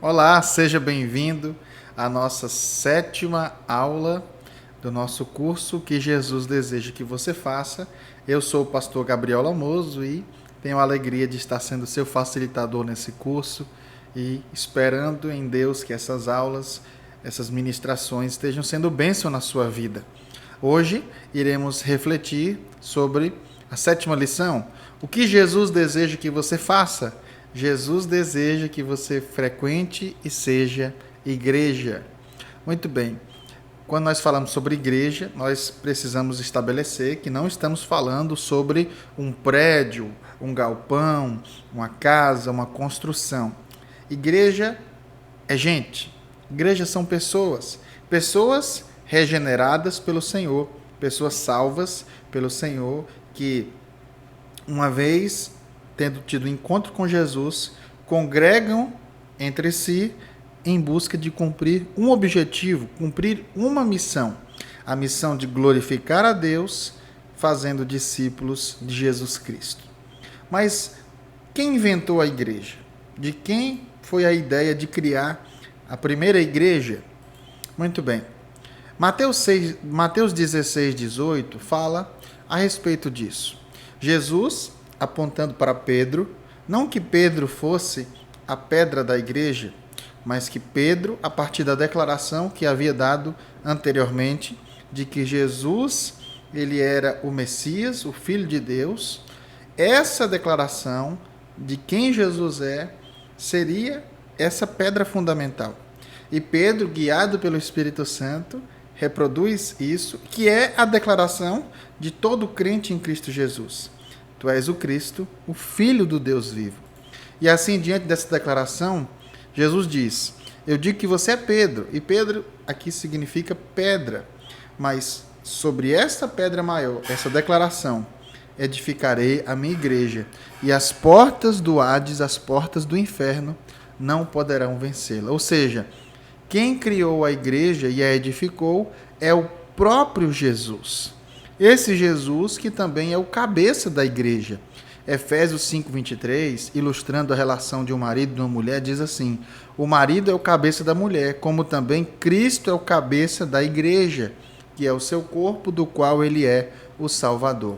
Olá, seja bem-vindo à nossa sétima aula do nosso curso que Jesus deseja que você faça. Eu sou o pastor Gabriel Lamoso e tenho a alegria de estar sendo seu facilitador nesse curso e esperando em Deus que essas aulas, essas ministrações estejam sendo bênção na sua vida. Hoje iremos refletir sobre a sétima lição. O que Jesus deseja que você faça? Jesus deseja que você frequente e seja igreja. Muito bem. Quando nós falamos sobre igreja, nós precisamos estabelecer que não estamos falando sobre um prédio, um galpão, uma casa, uma construção. Igreja é gente. Igreja são pessoas. Pessoas regeneradas pelo Senhor. Pessoas salvas pelo Senhor que, uma vez tendo tido encontro com Jesus, congregam entre si em busca de cumprir um objetivo, cumprir uma missão. A missão de glorificar a Deus, fazendo discípulos de Jesus Cristo. Mas quem inventou a igreja? De quem foi a ideia de criar a primeira igreja? Muito bem. Mateus 16, 18 fala a respeito disso. Jesus, apontando para Pedro, não que Pedro fosse a pedra da igreja, mas que Pedro, a partir da declaração que havia dado anteriormente, de que Jesus, ele era o Messias, o Filho de Deus, essa declaração de quem Jesus é, seria essa pedra fundamental. E Pedro, guiado pelo Espírito Santo, reproduz isso, que é a declaração de todo crente em Cristo Jesus. Tu és o Cristo, o Filho do Deus vivo. E assim, diante dessa declaração, Jesus diz, eu digo que você é Pedro, e Pedro aqui significa pedra, mas sobre essa pedra maior, essa declaração, edificarei a minha igreja, e as portas do Hades, as portas do inferno, não poderão vencê-la. Ou seja, quem criou a igreja e a edificou é o próprio Jesus. Esse Jesus que também é o cabeça da igreja. Efésios 5:23, ilustrando a relação de um marido e uma mulher, diz assim, o marido é o cabeça da mulher, como também Cristo é o cabeça da igreja, que é o seu corpo, do qual ele é o Salvador.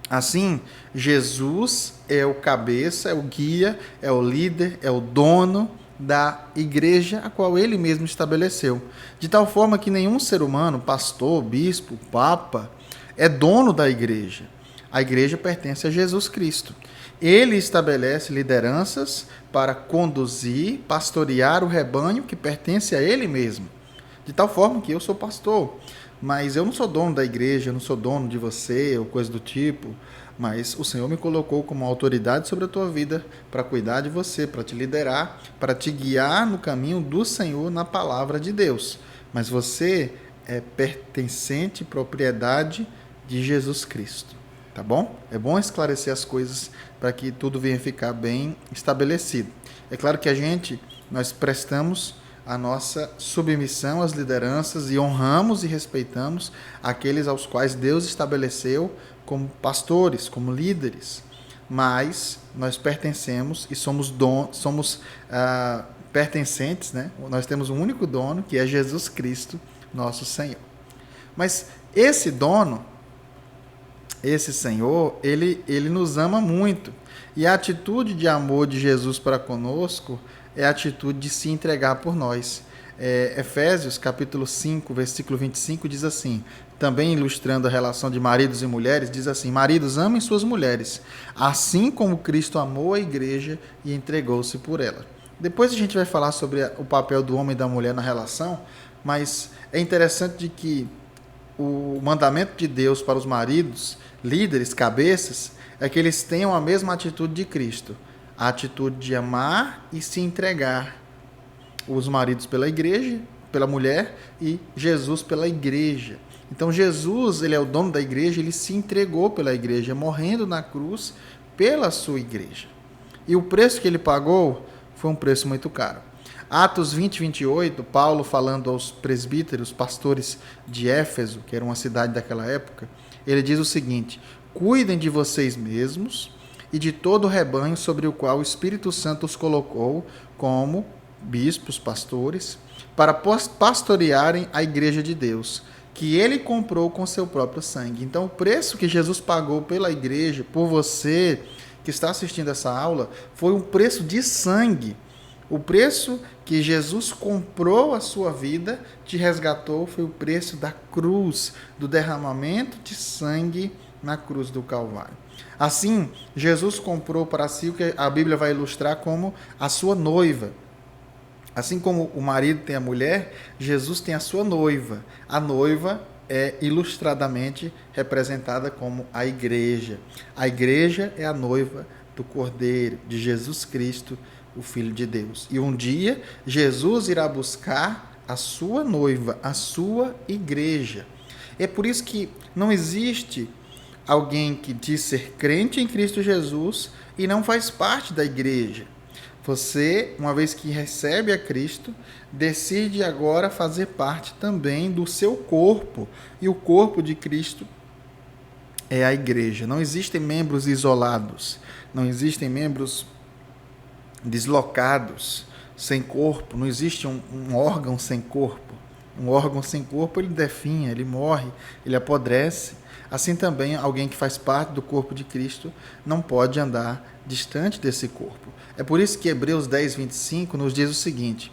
Assim, Jesus é o cabeça, é o guia, é o líder, é o dono da igreja a qual ele mesmo estabeleceu. De tal forma que nenhum ser humano, pastor, bispo, papa, é dono da igreja. A igreja pertence a Jesus Cristo. Ele estabelece lideranças para conduzir, pastorear o rebanho que pertence a ele mesmo. De tal forma que eu sou pastor, mas eu não sou dono da igreja, eu não sou dono de você ou coisa do tipo, mas o Senhor me colocou como autoridade sobre a tua vida para cuidar de você, para te liderar, para te guiar no caminho do Senhor, na palavra de Deus. Mas você é pertencente, propriedade de Jesus Cristo, tá bom? É bom esclarecer as coisas para que tudo venha ficar bem estabelecido. É claro que nós prestamos a nossa submissão às lideranças e honramos e respeitamos aqueles aos quais Deus estabeleceu como pastores, como líderes, mas nós pertencemos e somos pertencentes, né? Nós temos um único dono, que é Jesus Cristo, nosso Senhor. Mas esse dono, esse Senhor, ele nos ama muito. E a atitude de amor de Jesus para conosco é a atitude de se entregar por nós. Efésios, capítulo 5, versículo 25, diz assim, também ilustrando a relação de maridos e mulheres, diz assim, maridos, amem suas mulheres, assim como Cristo amou a igreja e entregou-se por ela. Depois a gente vai falar sobre o papel do homem e da mulher na relação, mas é interessante de que o mandamento de Deus para os maridos, líderes, cabeças, é que eles tenham a mesma atitude de Cristo, a atitude de amar e se entregar. Os maridos pela igreja, pela mulher, e Jesus pela igreja. Então Jesus, ele é o dono da igreja, ele se entregou pela igreja, morrendo na cruz pela sua igreja. E o preço que ele pagou foi um preço muito caro. Atos 20, 28, Paulo falando aos presbíteros, pastores de Éfeso, que era uma cidade daquela época, ele diz o seguinte, cuidem de vocês mesmos e de todo o rebanho sobre o qual o Espírito Santo os colocou como bispos, pastores, para pastorearem a igreja de Deus, que ele comprou com seu próprio sangue. Então, o preço que Jesus pagou pela igreja, por você que está assistindo essa aula, foi um preço de sangue. O preço que Jesus comprou a sua vida, te resgatou, foi o preço da cruz, do derramamento de sangue na cruz do Calvário. Assim, Jesus comprou para si o que a Bíblia vai ilustrar como a sua noiva. Assim como o marido tem a mulher, Jesus tem a sua noiva. A noiva é ilustradamente representada como a igreja. A igreja é a noiva do Cordeiro, de Jesus Cristo, o Filho de Deus. E um dia, Jesus irá buscar a sua noiva, a sua igreja. É por isso que não existe alguém que diz ser crente em Cristo Jesus e não faz parte da igreja. Você, uma vez que recebe a Cristo, decide agora fazer parte também do seu corpo. E o corpo de Cristo é a igreja. Não existem membros isolados, não existem membros deslocados, sem corpo. Não existe um órgão sem corpo. Um órgão sem corpo, ele definha, ele morre, ele apodrece. Assim também, alguém que faz parte do corpo de Cristo não pode andar distante desse corpo. É por isso que Hebreus 10, 25 nos diz o seguinte: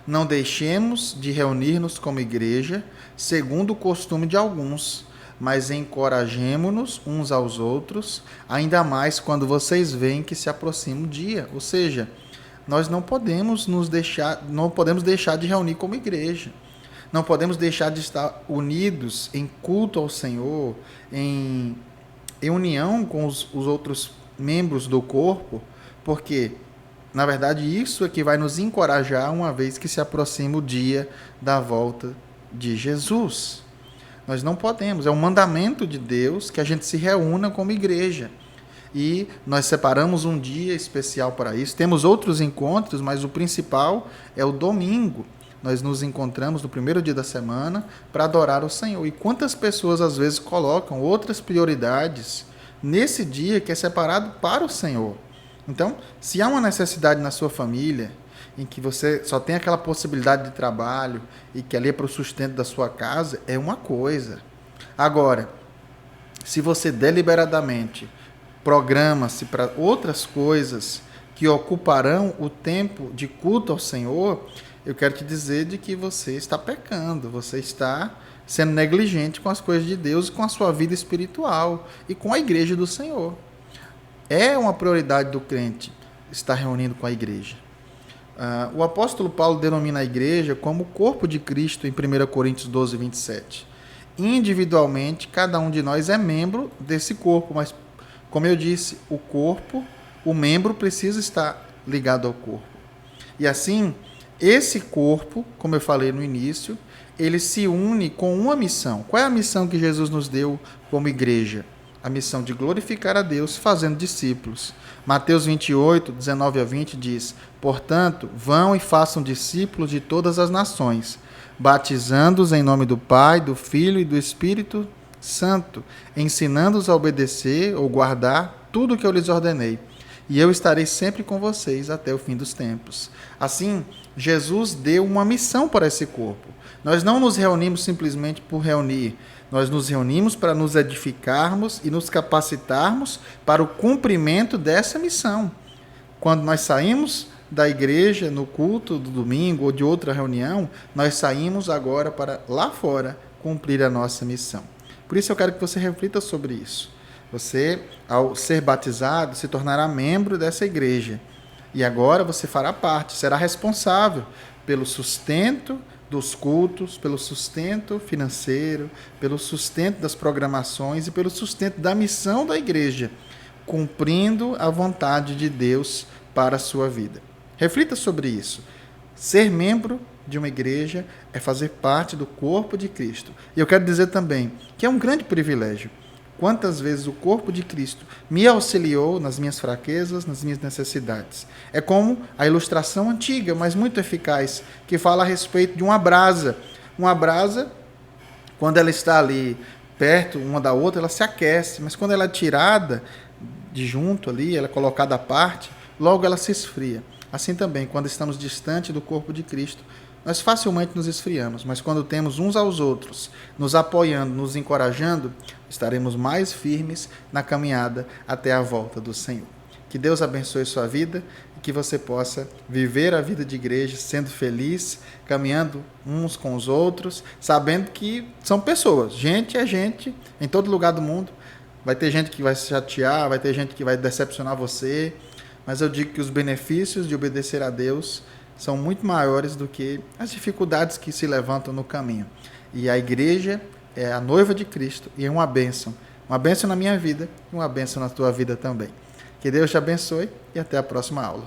não deixemos de reunir-nos como igreja, segundo o costume de alguns, mas encorajemo-nos uns aos outros, ainda mais quando vocês veem que se aproxima o dia. Ou seja, nós não podemos deixar de reunir como igreja. Não podemos deixar de estar unidos em culto ao Senhor, em união com os outros membros do corpo, porque, na verdade, isso é que vai nos encorajar uma vez que se aproxima o dia da volta de Jesus. Nós não podemos, é um mandamento de Deus que a gente se reúna como igreja. E nós separamos um dia especial para isso. Temos outros encontros, mas o principal é o domingo. Nós nos encontramos no primeiro dia da semana para adorar o Senhor. E quantas pessoas às vezes colocam outras prioridades nesse dia que é separado para o Senhor. Então, se há uma necessidade na sua família, em que você só tem aquela possibilidade de trabalho e que ali é para o sustento da sua casa, é uma coisa. Agora, se você deliberadamente programa-se para outras coisas que ocuparão o tempo de culto ao Senhor, eu quero te dizer de que você está pecando, você está sendo negligente com as coisas de Deus e com a sua vida espiritual e com a igreja do Senhor. É uma prioridade do crente estar reunindo com a igreja. O apóstolo Paulo denomina a igreja como o corpo de Cristo em 1 Coríntios 12, 27. Individualmente, cada um de nós é membro desse corpo, mas, como eu disse, o corpo, o membro precisa estar ligado ao corpo. E assim, esse corpo, como eu falei no início, ele se une com uma missão. Qual é a missão que Jesus nos deu como igreja? A missão de glorificar a Deus fazendo discípulos. Mateus 28, 19 a 20 diz: portanto, vão e façam discípulos de todas as nações, batizando-os em nome do Pai, do Filho e do Espírito Santo, ensinando-os a obedecer ou guardar tudo o que eu lhes ordenei. E eu estarei sempre com vocês até o fim dos tempos. Assim, Jesus deu uma missão para esse corpo. Nós não nos reunimos simplesmente por reunir. Nós nos reunimos para nos edificarmos e nos capacitarmos para o cumprimento dessa missão. Quando nós saímos da igreja no culto do domingo ou de outra reunião, nós saímos agora para lá fora cumprir a nossa missão. Por isso eu quero que você reflita sobre isso. Você, ao ser batizado, se tornará membro dessa igreja. E agora você fará parte, será responsável pelo sustento dos cultos, pelo sustento financeiro, pelo sustento das programações e pelo sustento da missão da igreja, cumprindo a vontade de Deus para a sua vida. Reflita sobre isso. Ser membro de uma igreja é fazer parte do corpo de Cristo. E eu quero dizer também que é um grande privilégio. Quantas vezes o corpo de Cristo me auxiliou nas minhas fraquezas, nas minhas necessidades. É como a ilustração antiga, mas muito eficaz, que fala a respeito de uma brasa. Uma brasa, quando ela está ali perto uma da outra, ela se aquece, mas quando ela é tirada de junto ali, ela é colocada à parte, logo ela se esfria. Assim também, quando estamos distante do corpo de Cristo, nós facilmente nos esfriamos, mas quando temos uns aos outros, nos apoiando, nos encorajando, estaremos mais firmes na caminhada até a volta do Senhor. Que Deus abençoe sua vida e que você possa viver a vida de igreja sendo feliz, caminhando uns com os outros, sabendo que são pessoas. Gente é gente em todo lugar do mundo. Vai ter gente que vai se chatear, vai ter gente que vai decepcionar você, mas eu digo que os benefícios de obedecer a Deus são muito maiores do que as dificuldades que se levantam no caminho. E a igreja é a noiva de Cristo e é uma bênção na minha vida e uma bênção na tua vida também. Que Deus te abençoe e até a próxima aula.